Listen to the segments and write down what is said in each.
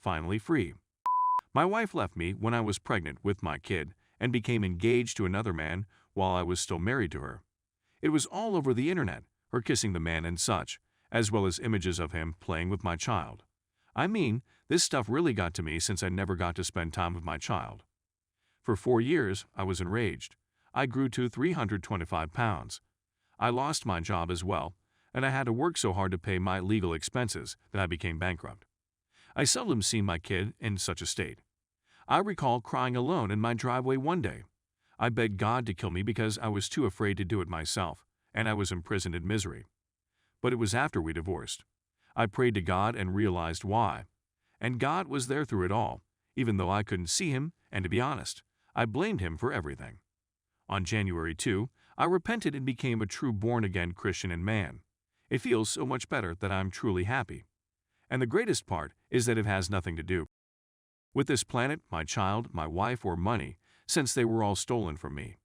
finally free. My wife left me when I was pregnant with my kid and became engaged to another man while I was still married to her. It was all over the internet, her kissing the man and such, as well as images of him playing with my child. I mean, this stuff really got to me since I never got to spend time with my child. For 4 years, I was enraged. I grew to 325 pounds. I lost my job as well, and I had to work so hard to pay my legal expenses that I became bankrupt. I seldom see my kid in such a state. I recall crying alone in my driveway one day. I begged God to kill me because I was too afraid to do it myself, and I was imprisoned in misery. But it was after we divorced. I prayed to God and realized why. And God was there through it all, even though I couldn't see Him, and to be honest, I blamed Him for everything. On January 2, I repented and became a true born-again Christian and man. It feels so much better that I'm truly happy. And the greatest part is that it has nothing to do with this planet, my child, my wife, or money, since they were all stolen from me.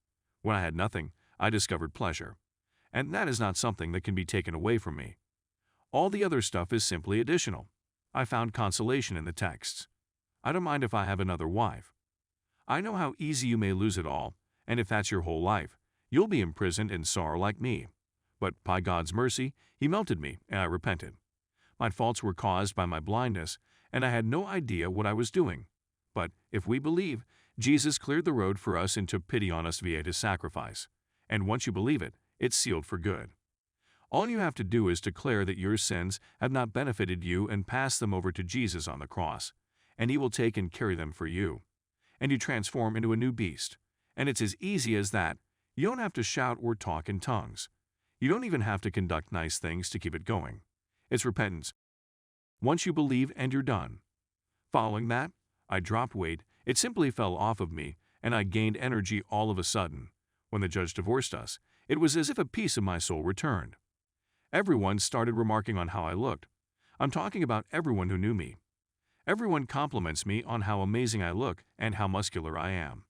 When I had nothing, I discovered pleasure. And that is not something that can be taken away from me. All the other stuff is simply additional. I found consolation in the texts. I don't mind if I have another wife. I know how easy you may lose it all, and if that's your whole life, you'll be imprisoned in sorrow like me. But by God's mercy, He melted me, and I repented. My faults were caused by my blindness, and I had no idea what I was doing. But if we believe, Jesus cleared the road for us and took pity on us via His sacrifice. And once you believe it, it's sealed for good. All you have to do is declare that your sins have not benefited you and pass them over to Jesus on the cross, and He will take and carry them for you. And you transform into a new beast. And it's as easy as that. You don't have to shout or talk in tongues. You don't even have to conduct nice things to keep it going. It's repentance. Once you believe and you're done. Following that, I dropped weight, it simply fell off of me, and I gained energy all of a sudden. When the judge divorced us, it was as if a piece of my soul returned. Everyone started remarking on how I looked. I'm talking about everyone who knew me. Everyone compliments me on how amazing I look and how muscular I am.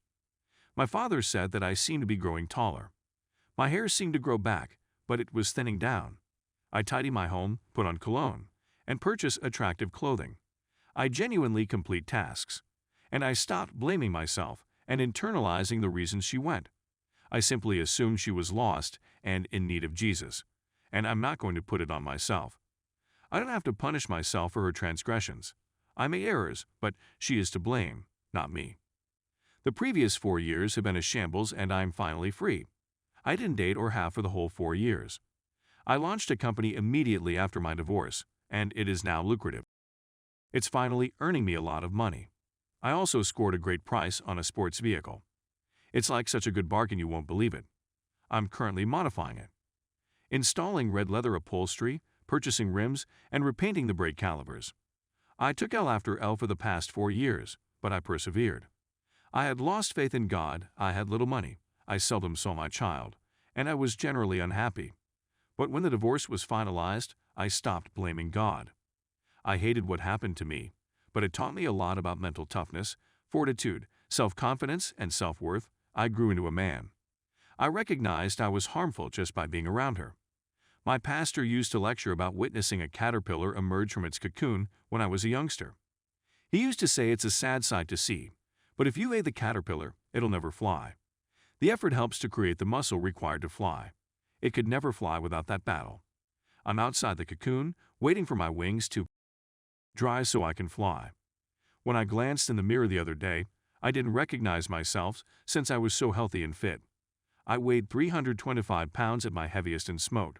My father said that I seemed to be growing taller. My hair seemed to grow back, but it was thinning down. I tidy my home, put on cologne, and purchase attractive clothing. I genuinely complete tasks. And I stopped blaming myself and internalizing the reasons she went. I simply assumed she was lost and in need of Jesus, and I'm not going to put it on myself. I don't have to punish myself for her transgressions. I made errors, but she is to blame, not me. The previous 4 years have been a shambles and I'm finally free. I didn't date or have for the whole 4 years. I launched a company immediately after my divorce, and it is now lucrative. It's finally earning me a lot of money. I also scored a great price on a sports vehicle. It's like such a good bargain you won't believe it. I'm currently modifying it. Installing red leather upholstery, purchasing rims, and repainting the brake calipers. I took L after L for the past 4 years, but I persevered. I had lost faith in God, I had little money, I seldom saw my child, and I was generally unhappy. But when the divorce was finalized, I stopped blaming God. I hated what happened to me, but it taught me a lot about mental toughness, fortitude, self-confidence, and self-worth. I grew into a man. I recognized I was harmful just by being around her. My pastor used to lecture about witnessing a caterpillar emerge from its cocoon when I was a youngster. He used to say it's a sad sight to see, but if you aid the caterpillar, it'll never fly. The effort helps to create the muscle required to fly. It could never fly without that battle. I'm outside the cocoon, waiting for my wings to dry so I can fly. When I glanced in the mirror the other day, I didn't recognize myself since I was so healthy and fit. I weighed 325 pounds at my heaviest and smoked.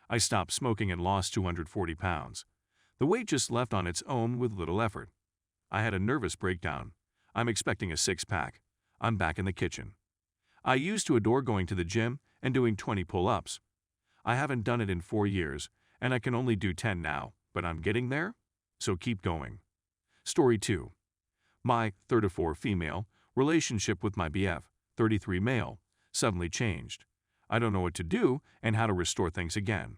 I stopped smoking and lost 240 pounds. The weight just left on its own with little effort. I had a nervous breakdown. I'm expecting a six-pack. I'm back in the kitchen. I used to adore going to the gym and doing 20 pull-ups. I haven't done it in 4 years, and I can only do 10 now, but I'm getting there, so keep going. Story 2. My 34 female relationship with my BF, 33 male, suddenly changed. I don't know what to do and how to restore things again.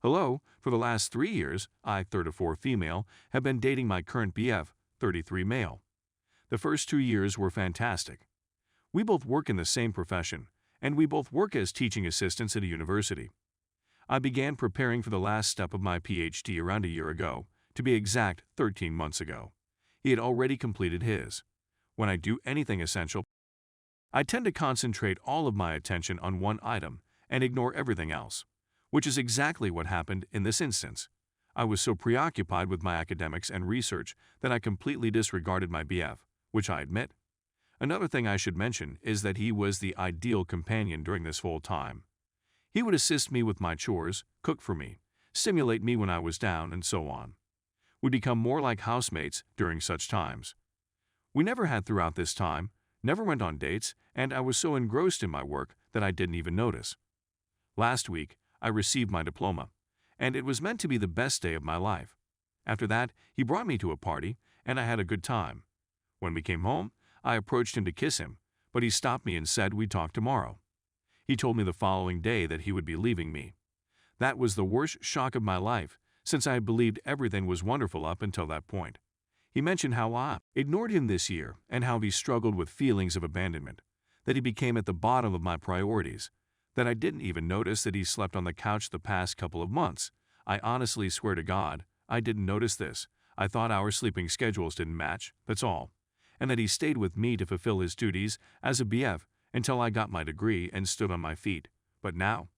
Hello, for the last 3 years, I, 34 female, have been dating my current BF, 33 male. The first 2 years were fantastic. We both work in the same profession, and we both work as teaching assistants at a university. I began preparing for the last step of my PhD around a year ago, to be exact 13 months ago. he had already completed his. When I do anything essential, I tend to concentrate all of my attention on one item and ignore everything else, which is exactly what happened in this instance. I was so preoccupied with my academics and research that I completely disregarded my BF, which I admit. Another thing I should mention is that he was the ideal companion during this whole time. He would assist me with my chores, cook for me, stimulate me when I was down, and so on. We'd become more like housemates during such times. We never had throughout this time, never went on dates, and I was so engrossed in my work that I didn't even notice. Last week, I received my diploma, and it was meant to be the best day of my life. After that, he brought me to a party, and I had a good time. When we came home, I approached him to kiss him, but he stopped me and said we'd talk tomorrow. He told me the following day that he would be leaving me. That was the worst shock of my life, since I had believed everything was wonderful up until that point. He mentioned how I ignored him this year and how he struggled with feelings of abandonment, that he became at the bottom of my priorities, that I didn't even notice that he slept on the couch the past couple of months. I honestly swear to God, I didn't notice this. I thought our sleeping schedules didn't match, that's all. And that he stayed with me to fulfill his duties as a BF until I got my degree and stood on my feet. But now,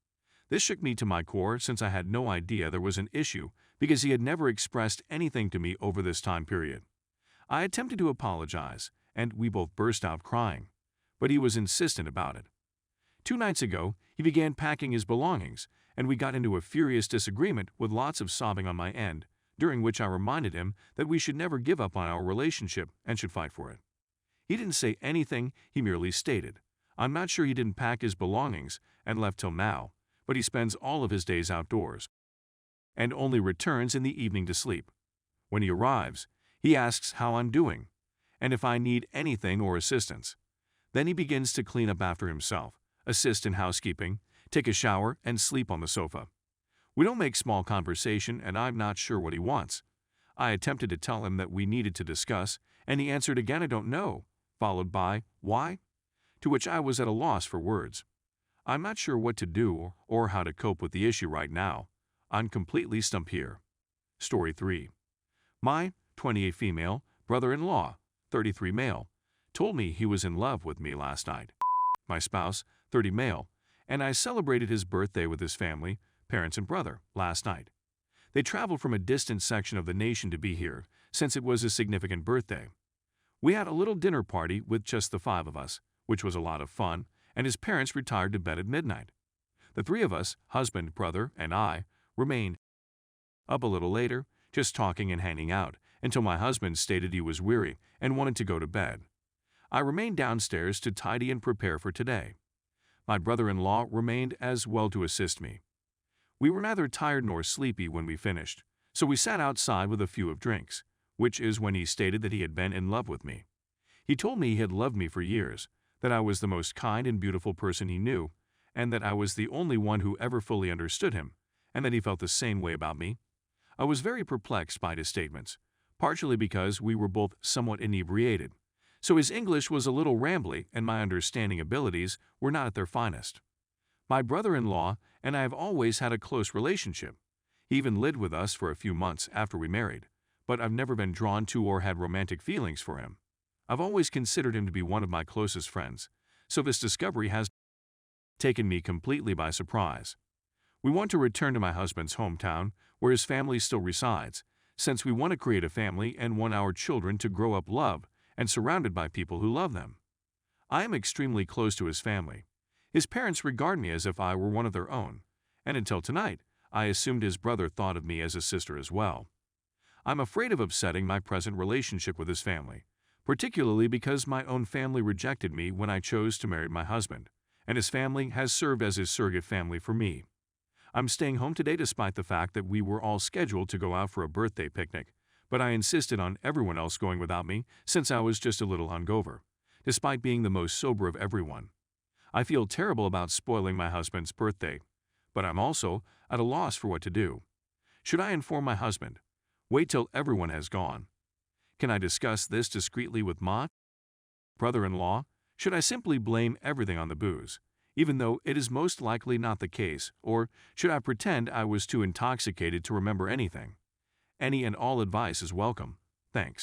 this shook me to my core since I had no idea there was an issue because he had never expressed anything to me over this time period. I attempted to apologize, and we both burst out crying, but he was insistent about it. 2 nights ago, he began packing his belongings, and we got into a furious disagreement with lots of sobbing on my end, during which I reminded him that we should never give up on our relationship and should fight for it. He didn't say anything, he merely stated, "I'm not sure he didn't pack his belongings and left till now, but he spends all of his days outdoors and only returns in the evening to sleep. When he arrives, he asks how I'm doing and if I need anything or assistance. Then he begins to clean up after himself, assist in housekeeping, take a shower, and sleep on the sofa. We don't make small conversation, and I'm not sure what he wants. I attempted to tell him that we needed to discuss, and he answered again, "I don't know," followed by, "Why?" To which I was at a loss for words. I'm not sure what to do or how to cope with the issue right now. I'm completely stumped here. Story 3. My 28 female brother-in-law, 33 male, told me he was in love with me last night. My spouse, 30 male, and I celebrated his birthday with his family, parents and brother, last night. They traveled from a distant section of the nation to be here, since it was a significant birthday. We had a little dinner party with just the 5 of us, which was a lot of fun, and his parents retired to bed at midnight. The 3 of us, husband, brother, and I, remained up a little later, just talking and hanging out, until my husband stated he was weary and wanted to go to bed. I remained downstairs to tidy and prepare for today. My brother-in-law remained as well to assist me. We were neither tired nor sleepy when we finished, so we sat outside with a few of drinks, which is when he stated that he had been in love with me. He told me he had loved me for years, that I was the most kind and beautiful person he knew, and that I was the only one who ever fully understood him, and that he felt the same way about me. I was very perplexed by his statements, partially because we were both somewhat inebriated, so his English was a little rambly and my understanding abilities were not at their finest. My brother-in-law and I have always had a close relationship. He even lived with us for a few months after we married, but I've never been drawn to or had romantic feelings for him. I've always considered him to be one of my closest friends, so this discovery has taken me completely by surprise. We want to return to my husband's hometown, where his family still resides, since we want to create a family and want our children to grow up loved and surrounded by people who love them. I am extremely close to his family. His parents regard me as if I were one of their own, and until tonight, I assumed his brother thought of me as a sister as well. I'm afraid of upsetting my present relationship with his family, particularly because my own family rejected me when I chose to marry my husband, and his family has served as his surrogate family for me. I'm staying home today despite the fact that we were all scheduled to go out for a birthday picnic, but I insisted on everyone else going without me since I was just a little hungover, despite being the most sober of everyone. I feel terrible about spoiling my husband's birthday, but I'm also at a loss for what to do. Should I inform my husband? Wait till everyone has gone? Can I discuss this discreetly with my brother-in-law? Should I simply blame everything on the booze, even though it is most likely not the case, or should I pretend I was too intoxicated to remember anything? Any and all advice is welcome. Thanks.